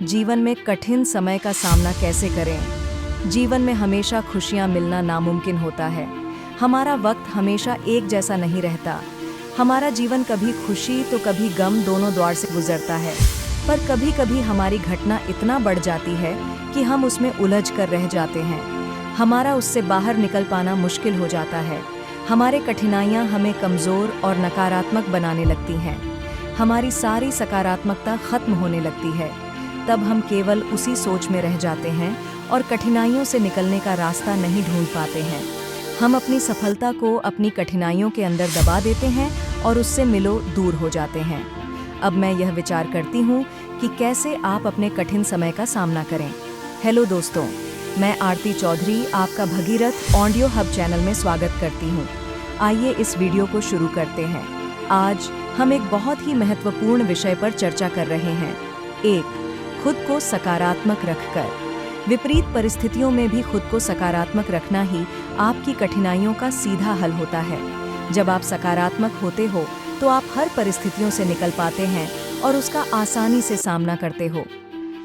जीवन में कठिन समय का सामना कैसे करें। जीवन में हमेशा खुशियां मिलना नामुमकिन होता है। हमारा वक्त हमेशा एक जैसा नहीं रहता। हमारा जीवन कभी खुशी तो कभी गम दोनों द्वार से गुजरता है। पर कभी कभी हमारी घटना इतना बढ़ जाती है कि हम उसमें उलझ कर रह जाते हैं। हमारा उससे बाहर निकल पाना मुश्किल हो जाता है। हमारे कठिनाइयाँ हमें कमज़ोर और नकारात्मक बनाने लगती हैं। हमारी सारी सकारात्मकता खत्म होने लगती है। तब हम केवल उसी सोच में रह जाते हैं और कठिनाइयों से निकलने का रास्ता नहीं ढूंढ पाते हैं। हम अपनी सफलता को अपनी कठिनाइयों के अंदर दबा देते हैं और उससे मिलो दूर हो जाते हैं। अब मैं यह विचार करती हूँ कि कैसे आप अपने कठिन समय का सामना करें। हेलो दोस्तों, मैं आरती चौधरी आपका भगीरथ ऑडियो हब चैनल में स्वागत करती हूँ। आइए इस वीडियो को शुरू करते हैं। आज हम एक बहुत ही महत्वपूर्ण विषय पर चर्चा कर रहे हैं। 1. खुद को सकारात्मक रखकर। विपरीत परिस्थितियों में भी खुद को सकारात्मक रखना ही आपकी कठिनाइयों का सीधा हल होता है। जब आप सकारात्मक होते हो तो आप हर परिस्थितियों से निकल पाते हैं और उसका आसानी से सामना करते हो।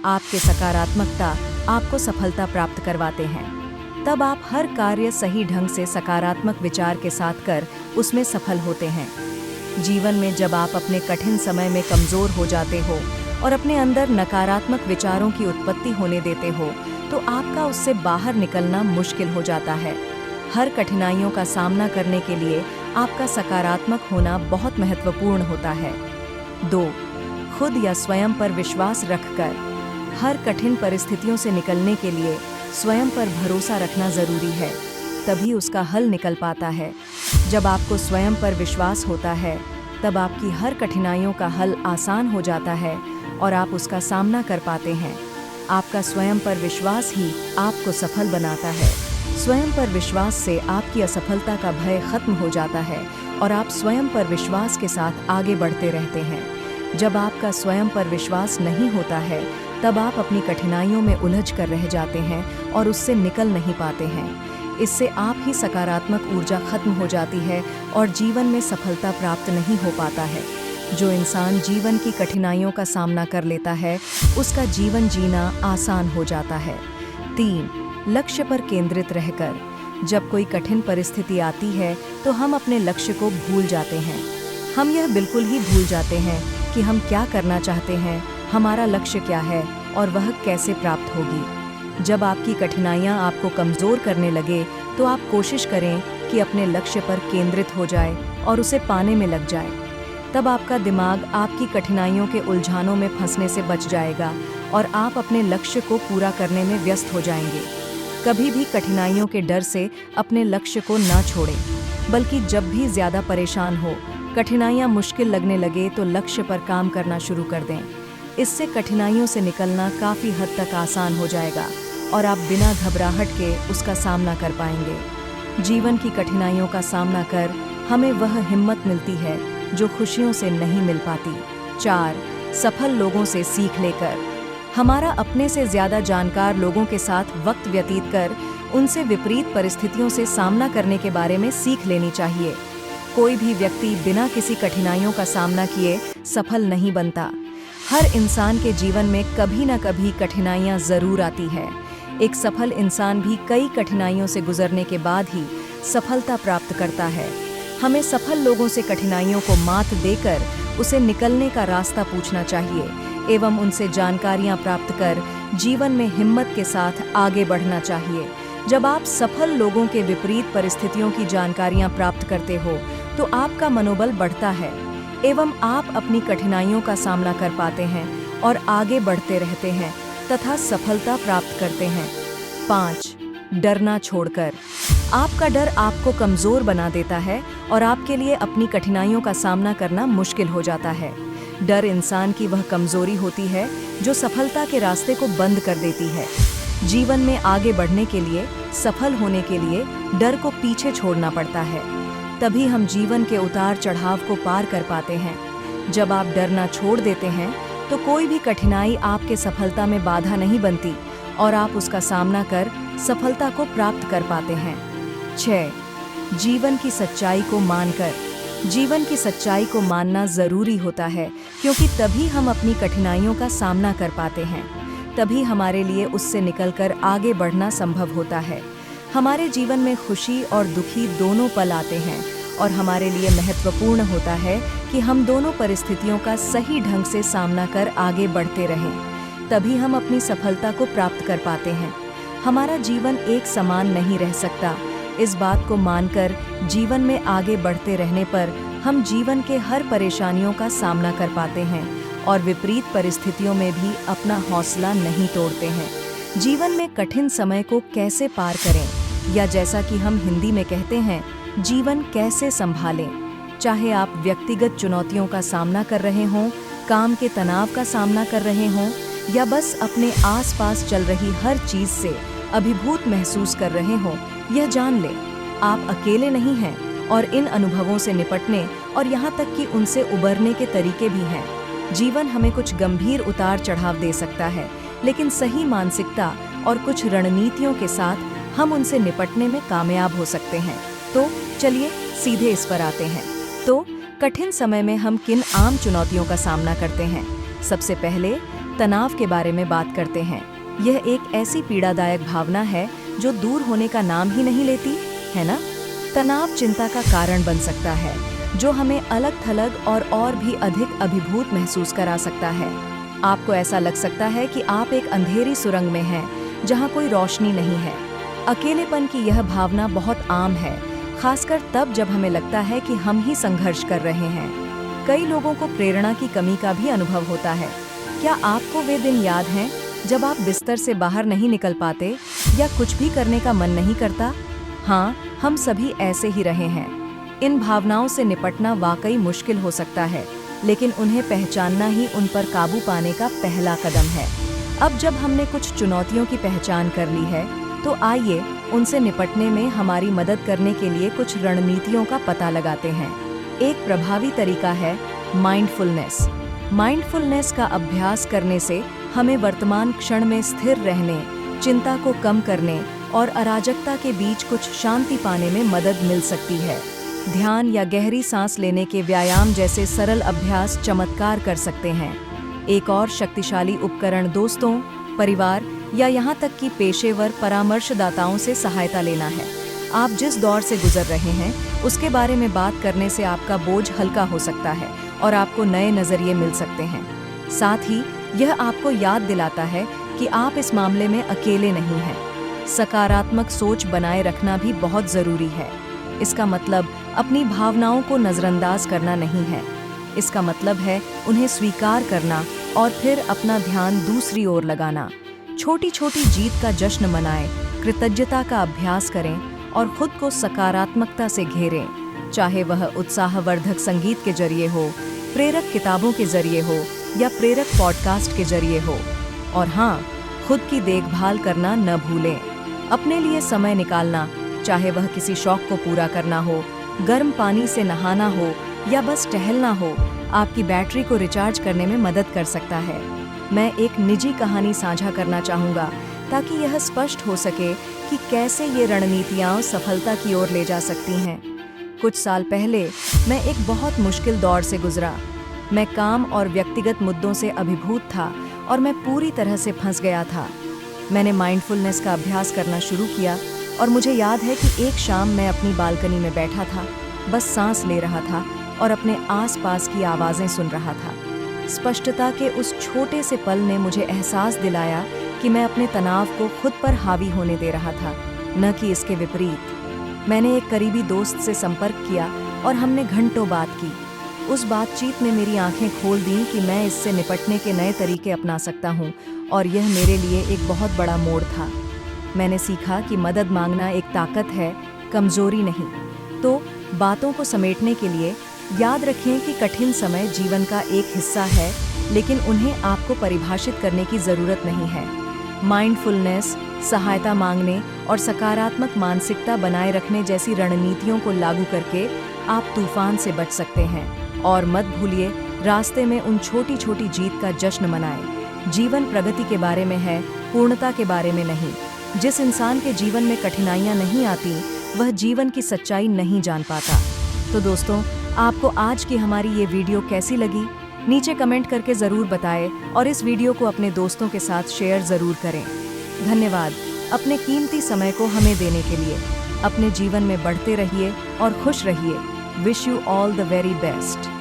आपके सकारात्मकता आपको सफलता प्राप्त करवाते हैं। तब आप हर कार्य सही ढंग से सकारात्मक विचार के साथ कर उसमें सफल होते हैं। जीवन में जब आप अपने कठिन समय में कमज़ोर हो जाते हो और अपने अंदर नकारात्मक विचारों की उत्पत्ति होने देते हो तो आपका उससे बाहर निकलना मुश्किल हो जाता है। हर कठिनाइयों का सामना करने के लिए आपका सकारात्मक होना बहुत महत्वपूर्ण होता है। 2. खुद या स्वयं पर विश्वास रखकर। हर कठिन परिस्थितियों से निकलने के लिए स्वयं पर भरोसा रखना ज़रूरी है, तभी उसका हल निकल पाता है। जब आपको स्वयं पर विश्वास होता है तब आपकी हर कठिनाइयों का हल आसान हो जाता है और आप उसका सामना कर पाते हैं। आपका स्वयं पर विश्वास ही आपको सफल बनाता है। स्वयं पर विश्वास से आपकी असफलता का भय खत्म हो जाता है और आप स्वयं पर विश्वास के साथ आगे बढ़ते रहते हैं। जब आपका स्वयं पर विश्वास नहीं होता है तब आप अपनी कठिनाइयों में उलझ कर रह जाते हैं और उससे निकल नहीं पाते हैं। इससे आप ही सकारात्मक ऊर्जा खत्म हो जाती है और जीवन में सफलता प्राप्त नहीं हो पाता है। जो इंसान जीवन की कठिनाइयों का सामना कर लेता है उसका जीवन जीना आसान हो जाता है। 3. लक्ष्य पर केंद्रित रहकर। जब कोई कठिन परिस्थिति आती है तो हम अपने लक्ष्य को भूल जाते हैं। हम यह बिल्कुल ही भूल जाते हैं कि हम क्या करना चाहते हैं, हमारा लक्ष्य क्या है और वह कैसे प्राप्त होगी। जब आपकी कठिनाइयाँ आपको कमज़ोर करने लगे तो आप कोशिश करें कि अपने लक्ष्य पर केंद्रित हो जाए और उसे पाने में लग जाए। तब आपका दिमाग आपकी कठिनाइयों के उलझानों में फंसने से बच जाएगा और आप अपने लक्ष्य को पूरा करने में व्यस्त हो जाएंगे। कभी भी कठिनाइयों के डर से अपने लक्ष्य को ना छोड़ें, बल्कि जब भी ज़्यादा परेशान हो, कठिनाइयाँ मुश्किल लगने लगे तो लक्ष्य पर काम करना शुरू कर दें। इससे कठिनाइयों से निकलना काफ़ी हद तक आसान हो जाएगा और आप बिना घबराहट के उसका सामना कर पाएंगे। जीवन की कठिनाइयों का सामना कर हमें वह हिम्मत मिलती है जो खुशियों से नहीं मिल पाती। 4. सफल लोगों से सीख लेकर। हमारा अपने से ज़्यादा जानकार लोगों के साथ वक्त व्यतीत कर उनसे विपरीत परिस्थितियों से सामना करने के बारे में सीख लेनी चाहिए। कोई भी व्यक्ति बिना किसी कठिनाइयों का सामना किए सफल नहीं बनता। हर इंसान के जीवन में कभी न कभी कठिनाइयाँ ज़रूर आती है। एक सफल इंसान भी कई कठिनाइयों से गुजरने के बाद ही सफलता प्राप्त करता है। हमें सफल लोगों से कठिनाइयों को मात देकर उसे निकलने का रास्ता पूछना चाहिए एवं उनसे जानकारियां प्राप्त कर जीवन में हिम्मत के साथ आगे बढ़ना चाहिए। जब आप सफल लोगों के विपरीत परिस्थितियों की जानकारियां प्राप्त करते हो तो आपका मनोबल बढ़ता है एवं आप अपनी कठिनाइयों का सामना कर पाते हैं और आगे बढ़ते रहते हैं तथा सफलता प्राप्त करते हैं। 5. डरना छोड़कर। आपका डर आपको कमज़ोर बना देता है और आपके लिए अपनी कठिनाइयों का सामना करना मुश्किल हो जाता है। डर इंसान की वह कमज़ोरी होती है जो सफलता के रास्ते को बंद कर देती है। जीवन में आगे बढ़ने के लिए, सफल होने के लिए डर को पीछे छोड़ना पड़ता है। तभी हम जीवन के उतार चढ़ाव को पार कर पाते हैं। जब आप डरना छोड़ देते हैं तो कोई भी कठिनाई आपके सफलता में बाधा नहीं बनती और आप उसका सामना कर सफलता को प्राप्त कर पाते हैं। 6. जीवन की सच्चाई को मानकर। जीवन की सच्चाई को मानना ज़रूरी होता है क्योंकि तभी हम अपनी कठिनाइयों का सामना कर पाते हैं। तभी हमारे लिए उससे निकलकर आगे बढ़ना संभव होता है। हमारे जीवन में खुशी और दुखी दोनों पल आते हैं और हमारे लिए महत्वपूर्ण होता है कि हम दोनों परिस्थितियों का सही ढंग से सामना कर आगे बढ़ते रहें। तभी हम अपनी सफलता को प्राप्त कर पाते हैं। हमारा जीवन एक समान नहीं रह सकता। इस बात को मानकर जीवन में आगे बढ़ते रहने पर हम जीवन के हर परेशानियों का सामना कर पाते हैं और विपरीत परिस्थितियों में भी अपना हौसला नहीं तोड़ते हैं। जीवन में कठिन समय को कैसे पार करें, या जैसा कि हम हिंदी में कहते हैं, जीवन कैसे संभालें। चाहे आप व्यक्तिगत चुनौतियों का सामना कर रहे हों, काम के तनाव का सामना कर रहे हों, या बस अपने आसपास चल रही हर चीज से अभिभूत महसूस कर रहे हों, यह जान लें, आप अकेले नहीं हैं और इन अनुभवों से निपटने और यहाँ तक कि उनसे उबरने के तरीके भी हैं। जीवन हमें कुछ गंभीर उतार चढ़ाव दे सकता है, लेकिन सही मानसिकता और कुछ रणनीतियों के साथ हम उनसे निपटने में कामयाब हो सकते हैं। तो चलिए सीधे इस पर आते हैं। तो कठिन समय में हम किन आम चुनौतियों का सामना करते हैं? सबसे पहले तनाव के बारे में बात करते हैं। यह एक ऐसी पीड़ादायक भावना है जो दूर होने का नाम ही नहीं लेती, है ना? तनाव चिंता का कारण बन सकता है, जो हमें अलग थलग और भी अधिक अभिभूत महसूस करा सकता है। आपको ऐसा लग सकता है कि आप एक अंधेरी सुरंग में हैं, जहां कोई रोशनी नहीं है। अकेलेपन की यह भावना बहुत आम है, खासकर तब जब हमें लगता है कि हम ही संघर्ष कर रहे हैं। कई लोगों को प्रेरणा की कमी का भी अनुभव होता है। क्या आपको वे दिन याद हैं जब आप बिस्तर से बाहर नहीं निकल पाते या कुछ भी करने का मन नहीं करता? हाँ, हम सभी ऐसे ही रहे हैं। इन भावनाओं से निपटना वाकई मुश्किल हो सकता है, लेकिन उन्हें पहचानना ही उन पर काबू पाने का पहला कदम है। अब जब हमने कुछ चुनौतियों की पहचान कर ली है, तो आइए उनसे निपटने में हमारी मदद करने के लिए कुछ रणनीतियों का पता लगाते हैं। एक प्रभावी तरीका है माइंडफुलनेस। माइंडफुलनेस का अभ्यास करने से हमें वर्तमान क्षण में स्थिर रहने, चिंता को कम करने और अराजकता के बीच कुछ शांति पाने में मदद मिल सकती है। ध्यान या गहरी सांस लेने के व्यायाम जैसे सरल अभ्यास चमत्कार कर सकते हैं। एक और शक्तिशाली उपकरण दोस्तों, परिवार या यहाँ तक कि पेशेवर परामर्शदाताओं से सहायता लेना है। आप जिस दौर से गुजर रहे हैं, उसके बारे में बात करने से आपका बोझ हल्का हो सकता है और आपको नए नजरिए मिल सकते हैं। साथ ही यह आपको याद दिलाता है कि आप इस मामले में अकेले नहीं हैं। सकारात्मक सोच बनाए रखना भी बहुत जरूरी है। इसका मतलब अपनी भावनाओं को नजरअंदाज करना नहीं है। इसका मतलब है उन्हें स्वीकार करना और फिर अपना ध्यान दूसरी ओर लगाना। छोटी छोटी जीत का जश्न मनाएं, कृतज्ञता का अभ्यास करें और खुद को सकारात्मकता से घेरें, चाहे वह उत्साहवर्धक संगीत के जरिए हो, प्रेरक किताबों के जरिए हो या प्रेरक पॉडकास्ट के जरिए हो। और हाँ, खुद की देखभाल करना न भूलें। अपने लिए समय निकालना, चाहे वह किसी शौक को पूरा करना हो, गर्म पानी से नहाना हो या बस टहलना हो, आपकी बैटरी को रिचार्ज करने में मदद कर सकता है। मैं एक निजी कहानी साझा करना चाहूँगा ताकि यह स्पष्ट हो सके कि कैसे ये रणनीतियाँ सफलता की ओर ले जा सकती हैं। कुछ साल पहले मैं एक बहुत मुश्किल दौर से गुजरा। मैं काम और व्यक्तिगत मुद्दों से अभिभूत था और मैं पूरी तरह से फंस गया था। मैंने माइंडफुलनेस का अभ्यास करना शुरू किया और मुझे याद है कि एक शाम मैं अपनी बालकनी में बैठा था, बस सांस ले रहा था और अपने आसपास की आवाज़ें सुन रहा था। स्पष्टता के उस छोटे से पल ने मुझे एहसास दिलाया कि मैं अपने तनाव को खुद पर हावी होने दे रहा था, न कि इसके विपरीत। मैंने एक करीबी दोस्त से संपर्क किया और हमने घंटों बात की। उस बातचीत ने मेरी आंखें खोल दी कि मैं इससे निपटने के नए तरीके अपना सकता हूँ और यह मेरे लिए एक बहुत बड़ा मोड़ था। मैंने सीखा कि मदद मांगना एक ताकत है, कमजोरी नहीं। तो बातों को समेटने के लिए याद रखें कि कठिन समय जीवन का एक हिस्सा है, लेकिन उन्हें आपको परिभाषित करने की ज़रूरत नहीं है। माइंडफुलनेस, सहायता मांगने और सकारात्मक मानसिकता बनाए रखने जैसी रणनीतियों को लागू करके आप तूफान से बच सकते हैं। और मत भूलिए, रास्ते में उन छोटी छोटी जीत का जश्न मनाएं। जीवन प्रगति के बारे में है, पूर्णता के बारे में नहीं। जिस इंसान के जीवन में कठिनाइयाँ नहीं आती, वह जीवन की सच्चाई नहीं जान पाता। तो दोस्तों, आपको आज की हमारी ये वीडियो कैसी लगी? नीचे कमेंट करके ज़रूर बताएं और इस वीडियो को अपने दोस्तों के साथ शेयर ज़रूर करें। धन्यवाद अपने कीमती समय को हमें देने के लिए। अपने जीवन में बढ़ते रहिए और खुश रहिए। Wish you all the very best.